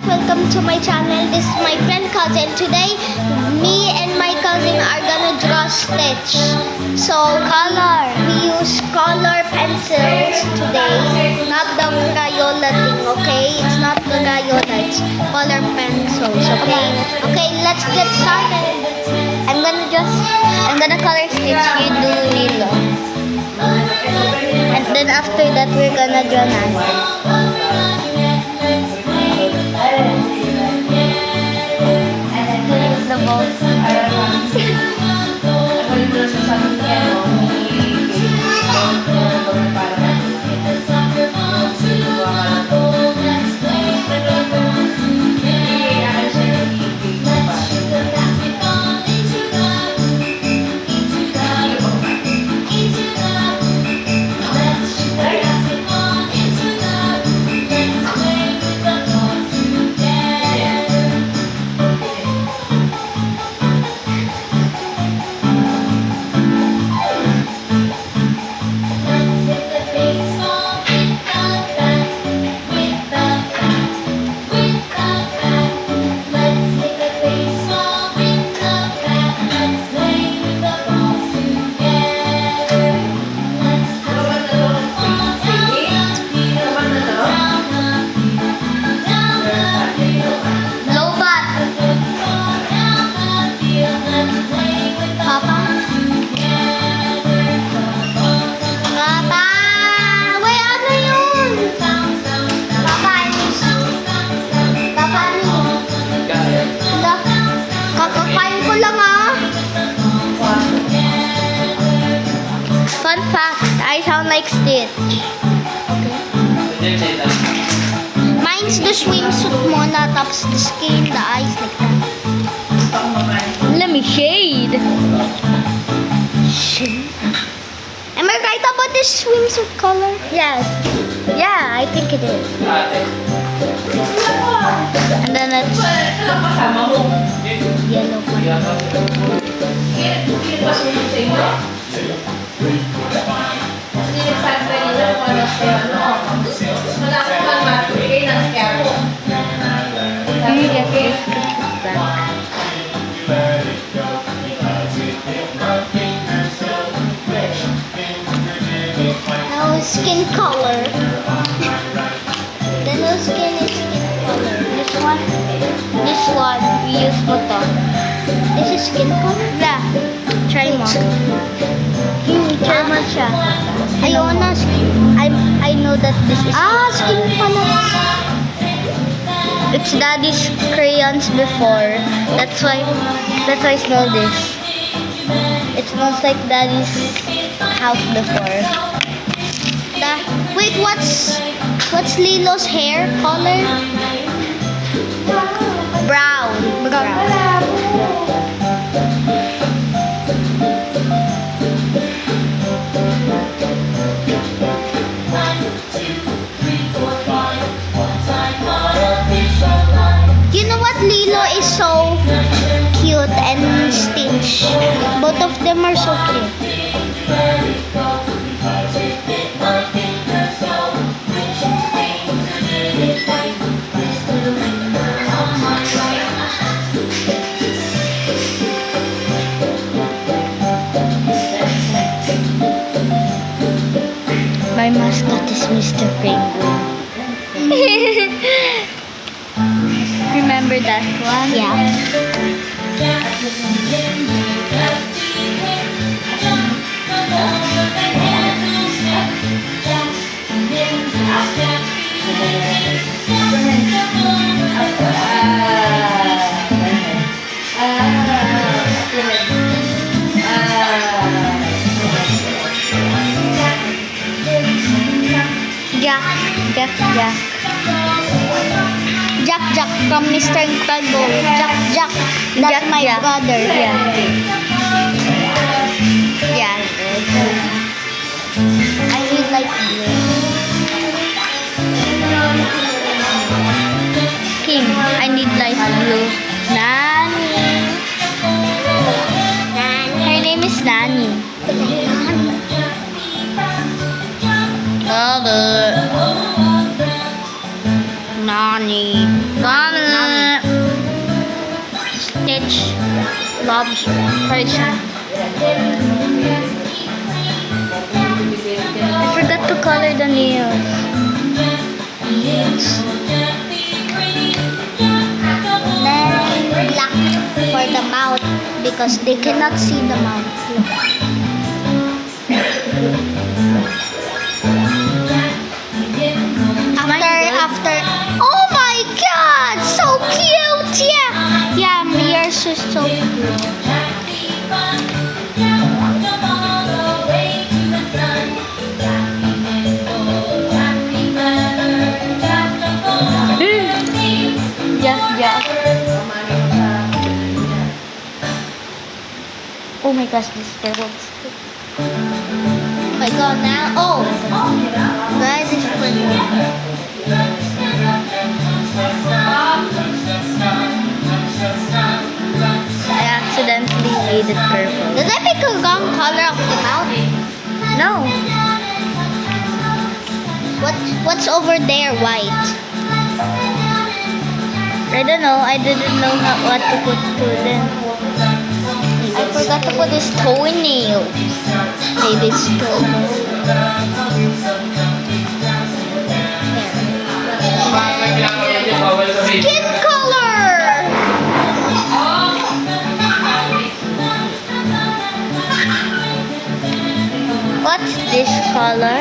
welcome to my channel. This is my friend Cousin. Today, me and my cousin are gonna draw Stitch. So, color. We use color pencils today, not the Crayola thing, okay? It's not the Crayola, it's color pencils, okay? Okay, let's get started. I'm gonna color Stitch, you do Lilo. And then after that, we're gonna draw Nani. The balls. Fun fact, I sound like Stitch. Okay. Mine's the swimsuit muna, tapos the skin, the eyes, like that. Let me shade. Shade? Am I right about this swimsuit color? Yes. Yeah, I think it is. And then it's yellow one. Now skin color. The new skin is skin color. This one we use photo. This is skin color? Yeah. Try mo. Try mo siya. Ayaw na skin. I know that this is skin pala. It's daddy's crayons before. That's why I smell this. It smells like daddy's house before. Wait, what's Lilo's hair color? Brown. You know what? Lilo is so cute and Stitch. Both of them are so cute. My mascot is Mr. Penguin. Remember that one? Yeah. Jack from Mr. Incredible. Jack. That's my brother. Yeah. I really like blue. Kim, I need light blue. Nani. Her name is Nani. Nani. lobster. Fried shrimp. I forgot to color the nails. Then black for the mouth because they cannot see the mouth. After, oh my god, so cute! Yeah, yours is so cute. Yeah. Oh my gosh, this is terrible. Oh my god, now, guys, this is I accidentally made it purple. Did I pick a wrong color of the mouth? No. What's over there? White. I don't know. I didn't know what to put to them. I forgot to put his toenails. Maybe it's toenails. Skin color! What's this color?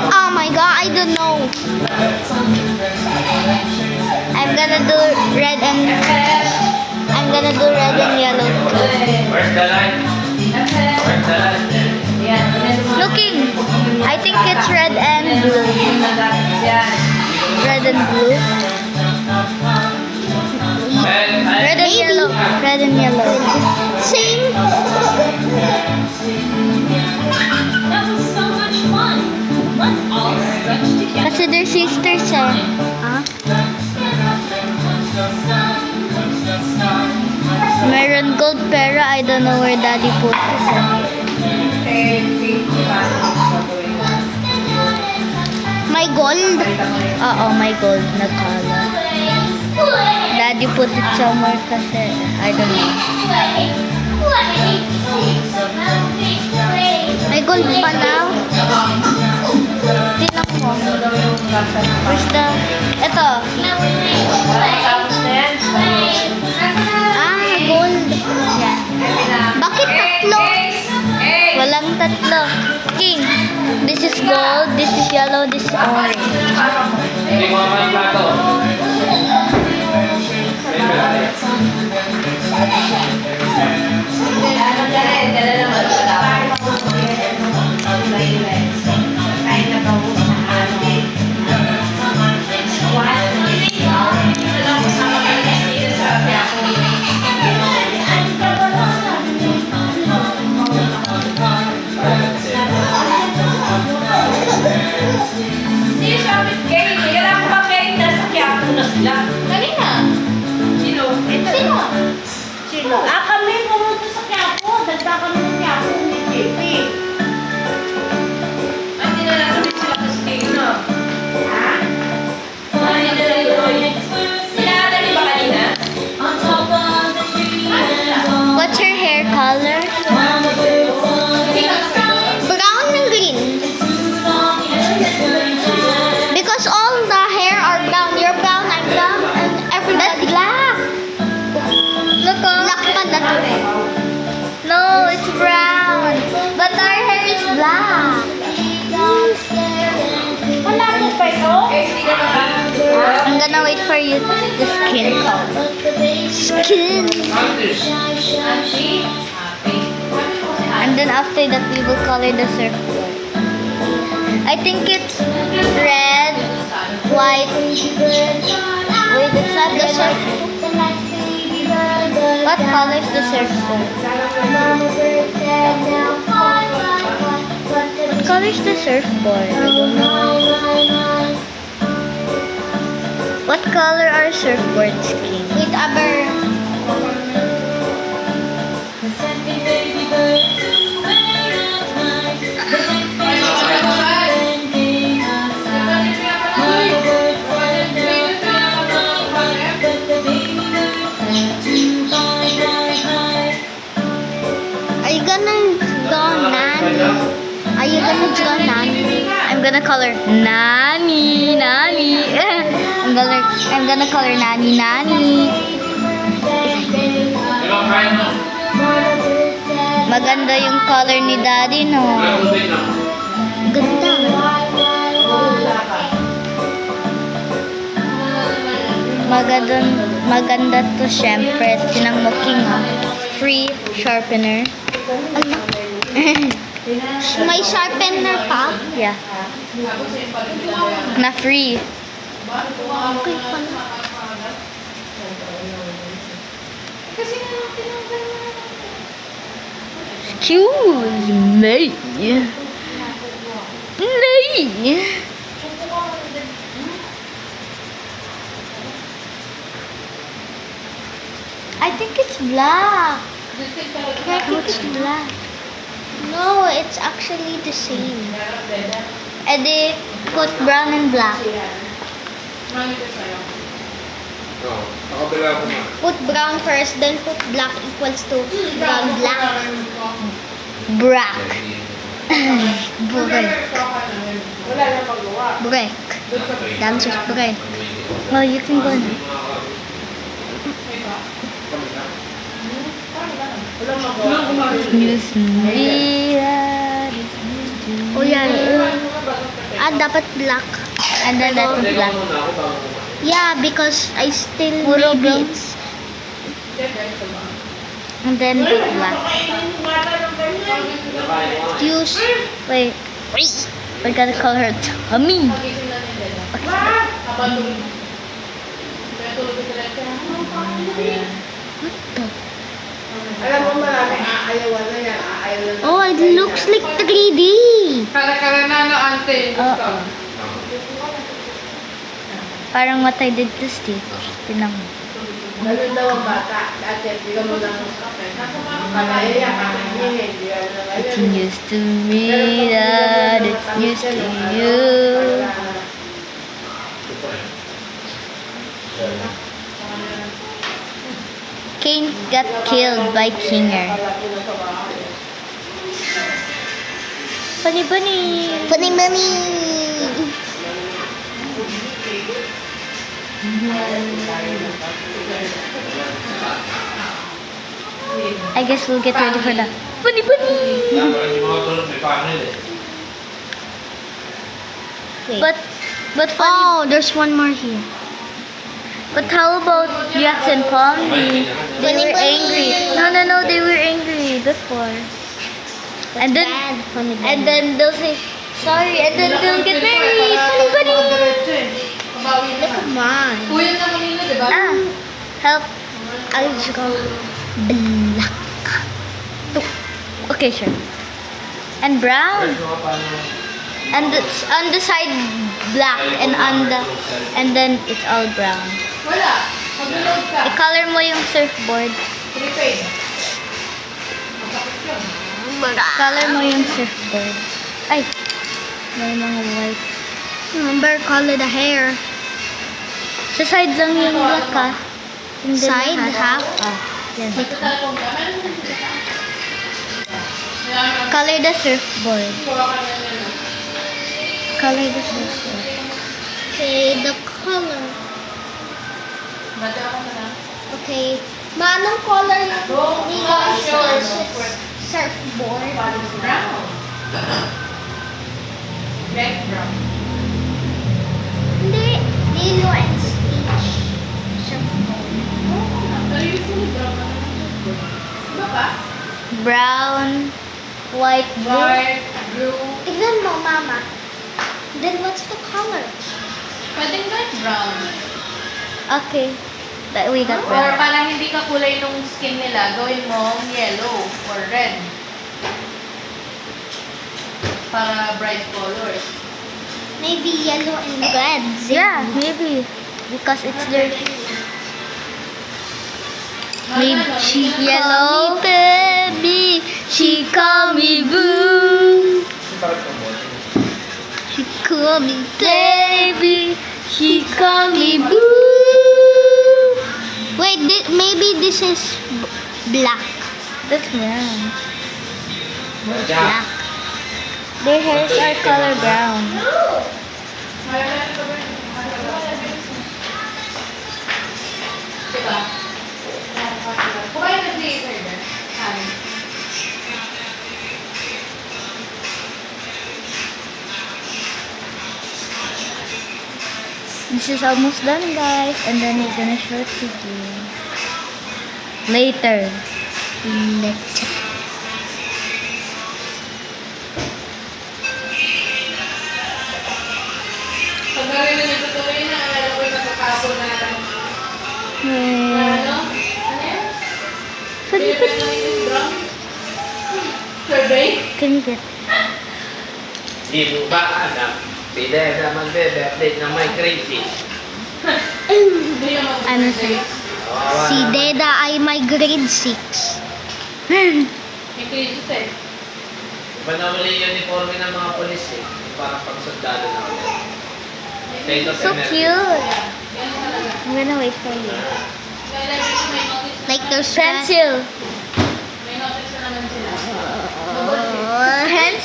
Oh my god, I don't know. I'm gonna do red and yellow too. Where's the line? Where's the line? Looking, I think it's red and blue. Red and blue. Red and yellow. Red and yellow. Same. That was so much fun. Let's all stretch together. Kasi they're sisters eh. Huh? Meron gold pero I don't know where daddy put it. My gold? Oo, my gold na color. Daddy put it somewhere kasi I don't know. May gold pa now? Tingnan mo. Where's the... Ito. Gold. Yan. Bakit tatlo? Walang tatlo. King. This is gold, this is yellow, this is orange. Hindi ko naman yung plato. Hindi siya with cake. Kailangan ko ba cake? Nasa Quiapo na sila. Kanina. Sino? Sino? Kami pumunta sa Quiapo. Dagda kami ng Quiapo ni JP. Hindi na natin sila kasi cake na. Ha? Hindi na natin. Sinadali ba kanina? What's your hair color? Brown and green. Because all the hair are brown. You're brown, I'm brown, and everybody. That's black. Look, black pa na to. No, it's brown. But our hair is black. Wala mo pa ito? Hindi ka naman. I'm gonna wait for you the skin color. Skin. And then after that, we will color the surfboard. I think it's red, white. Wait, it's not the surfboard. What color is the surfboard? What color is the surfboard? I don't know. What color are surfboards, King? With our... color Nani. I'm gonna color Nani. Diba, kaya mo? Maganda yung color ni Daddy, no? Kaya mo din, no? Ganda. Maganda to, syempre. Tinang mo king, ha? Free sharpener. May sharpener pa. Yeah. Na free. Okay pala. Excuse me. Nay. I think it's black. I think it's black. No, it's actually the same. And they put brown and black. Oo. Nakabila ko na. Put brown first, then put black equals to brown black. Black. Break. Break. Dancers break. Oh, you can go now. Excuse me. O yan. Dapat black. And then that was black. Yeah, because I still Puro maybe brown. it's And then put black. use. Wait. We gotta call her Tummy. Alam mo marami aayawan na yan. Aayaw na. Oh, it looks like 3D. Kara-kara na no, ante. Oo. Parang what I did to Stitch. Tinang mo. Ganun daw ang bata. Dati, hindi ka mo lang kalaya yan. Kakainin. Hindi ka na It's ngayon. used to me, Dad. It's used to you. Kane got killed by Kinger. Bunny bunny. Funny money. I guess we'll get ready for the bunny bunny. Dapat hindi mo tulog, may panel eh. Wait. But funny. Oh, there's one more here. But how about Yax and Pomni? They Bunny, were bunny. angry. No, they were angry before. And then Bad, funny and then they'll say sorry, and then they'll get married. Bunny bunny. Come on. Kuya na kanina, di ba? Ah, help. I'll just go black. Okay, sure. And brown. First mga paano. And it's on the side black and then it's all brown. Wala. Pag-load ka. I-color mo yung surfboard. Prepaid. Color mo yung surfboard. Ay, may mga white. Remember, color the hair. Sa side lang yung black, ha? Hindi Side, lahat. half. Ah, yan. Color the surfboard. Color the surfboard. Okay, the color. Okay. Manong color yung nila surfboard? Brown. Red brown. Hindi. Lilo and Stitch. Surfboard. Pero usually brown na naman. Iba pa? Brown, white, blue. White, blue. Tignan mo, Mama. Then what's the color? Pwedeng light brown. Okay. That we got Or brown. para hindi ka kulay nung skin nila, gawin mo yellow or red. Para bright colors. Maybe yellow and red. Yeah, maybe. Because it's their maybe she yellow baby. She call me boo. She call me baby. She call me boo. Wait, maybe this is black. That's brown. Black. Their hairs are color brown. Diba? Kumain na si Further. This is almost done, guys, and then we're gonna show it to you later. Later. Pag gawin na nito tuloy na, alala ko yung nakakapon na ano? Ano yan? Survey? Survey? Can you get? Di mo ba alam? Si Deda magbe-birthday ng my crazy. Hindi yung Ano sa'yo? Kawawa Si naman. Deda ay may grade 6. May krisis eh. Iba na uli yung uniforme ng mga polis eh. Parang pangsundalo na ulit. State of So emergency. cute. Yan talaga. I'm gonna wait for you. Kaya lang may notice na. Like there's Pencil. May notice na naman sila.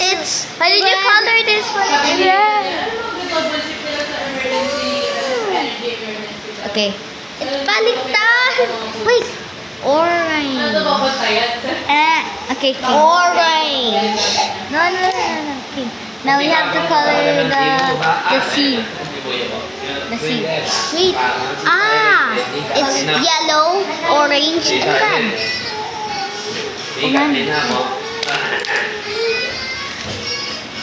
It's Why did you color this one? Ano Red. mo, double check nila sa emergency, energy emergency. Okay. baliktad. Wait. Ano Orange. to ba tayan? Okay, King. Orange. No. King. Now we have to color the sea. The sea. Wait. Ah, it's yellow, orange, and red.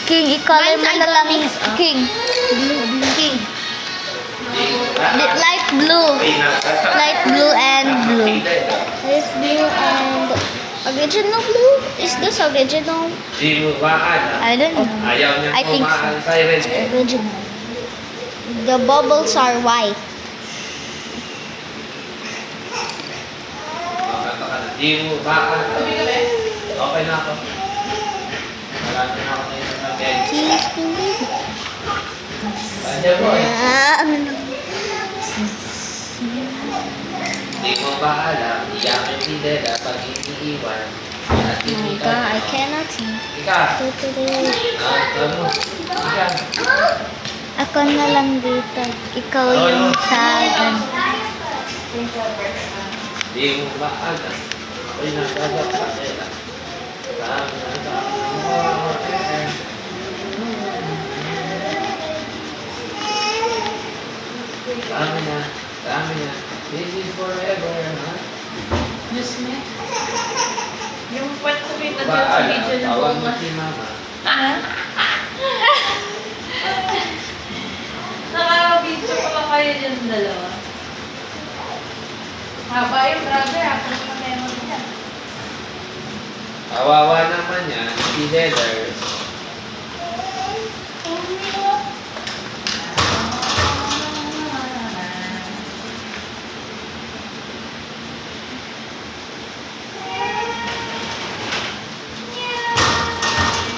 King, i-color Mine's mo na lang. mix up. King. King. Light blue. Light blue and blue. This blue and original blue. Is this original? I don't know. Ayaw niya I think so. kumaan siren eh. Original. The bubbles are white. Makakanta ka na. Di mo ba okay na ako. Marami na ako ngayon na bench. Kanya mo eh. Ano na? Di mo ba alam, iyakin si Deda pag iniiwan. At Oh my God, I cannot see. Ika. Today. Ano? Ika. Ako na lang dito. Ikaw yung sa ano. Di mo ba alam, ako'y nagagap sa Deda. Dami na. This is forever, ha? Diyos me. Yung part ko may Ba, sa alam, video ng tawag mo buong si Mama. Nakaka-video pa ka kayo dyan dalawa. Haba yung brother, ako na meron niya. Kawawa naman yan, si Heathers.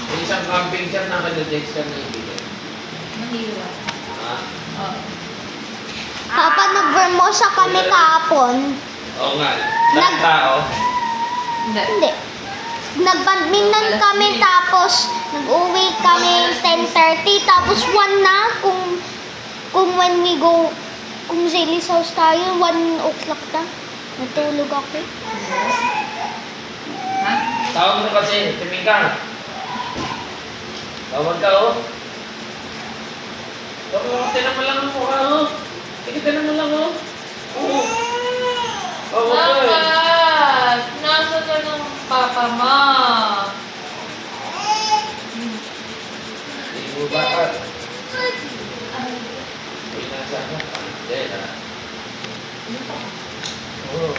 May isang camping siya na kada-dex ka na ibigay. Mahiwa. Ha? Oo. Papa, nag-vermosa kami kahapon. Oo nga. Lahat tao. Hindi. Hindi. Nag-badminton kami tapos nag-uwi kami 10:30 tapos 1 na kung when we go kung Zayli's house tayo 1 o'clock na. Natulog ako. Ha? Tawag mo kasi, tuming ka. Tawag ka, oh. Tignan mo lang ang mukha, oh. Tignan mo lang, oh. Oo. Oo, okay. Dapat! Nasa ka ng papa mo. Di mo ba at? Pinasa ka pa. Dela. Oo.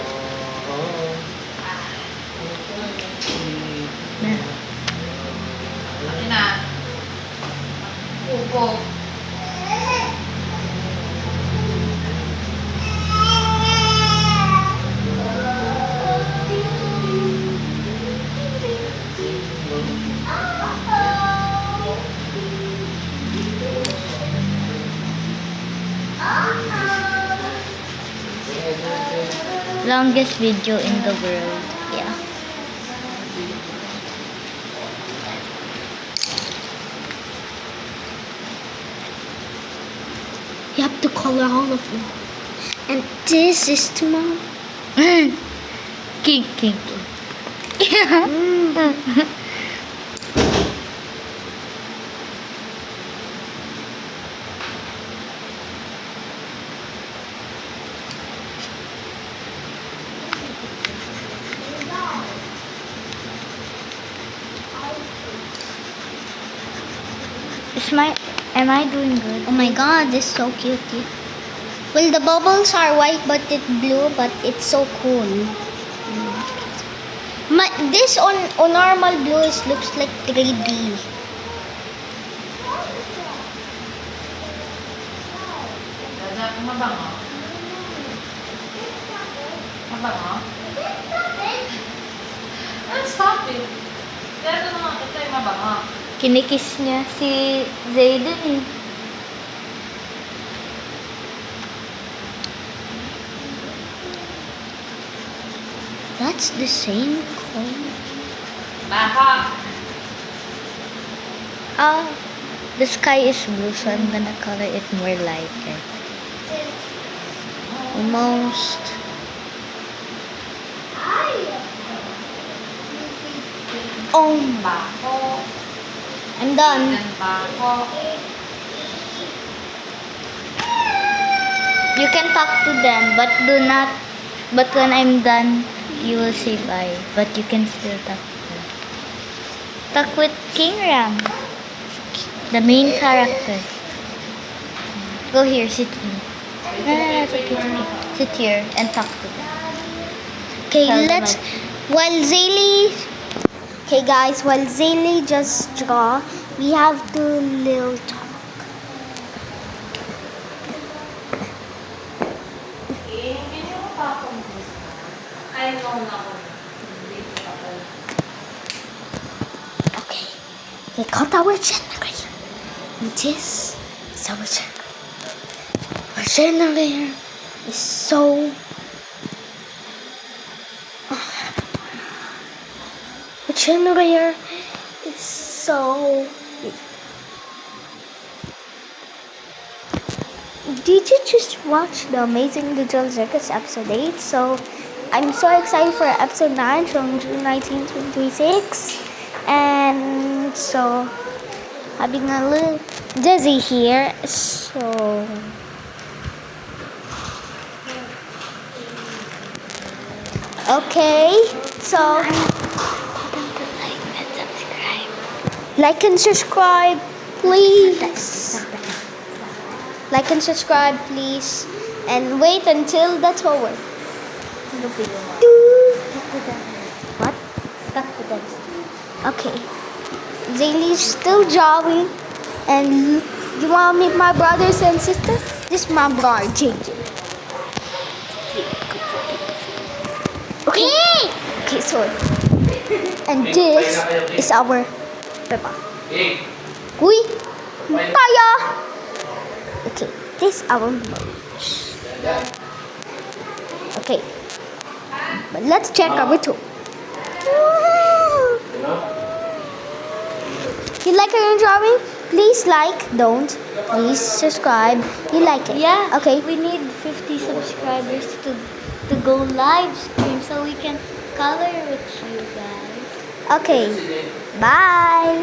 Akin na. Upo. Longest video in the world. Yeah. You have to color all of them. And this is tomorrow. King, king, king. Am I doing good? Oh my god, this is so cute. Well, the bubbles are white, but it's blue, but it's so cool. This on normal blue looks like 3D. Mabango. Mabango? Stop it. Kaya ito naman, ito yung mabango. Kinikiss niya si Zayden eh. That's the same color. Baha. The sky is blue, so I'm gonna color it more lighter. Almost. Oh, Bako. I'm done. Then bako. You can talk to them, but do not. But when I'm done, you will say bye. But you can still talk to them. Talk with King Ram, the main character. Go here, sit here. No, it's okay, it's okay. Sit here and talk to them. Okay, Tell them let's. While Zaylee. Okay, guys, while Zaylee just draw, we have to little talk. Eh, hindi niyo pa akong I know na ako. Okay, we got our generator. This is our generator. Our generator is so. Our generator is so. Did you just watch the Amazing Digital Circus episode 8? So I'm so excited for episode 9 from June 19, 2026. And so having a little dizzy here. So okay. So like and subscribe, please. Like and subscribe, please. And wait until that's over. What? Okay. Zaylee's still drawing. And you want to meet my brothers and sisters? This is my brother, JJ. Okay. Okay, sorry. And this is our Peppa. Uy! Kaya! Okay, this is our merch. Okay. But let's check our two. You like our drawing? Please like, don't. Please subscribe. You like it? Yeah. Okay. We need 50 subscribers to go live stream so we can color with you guys. Okay. Bye.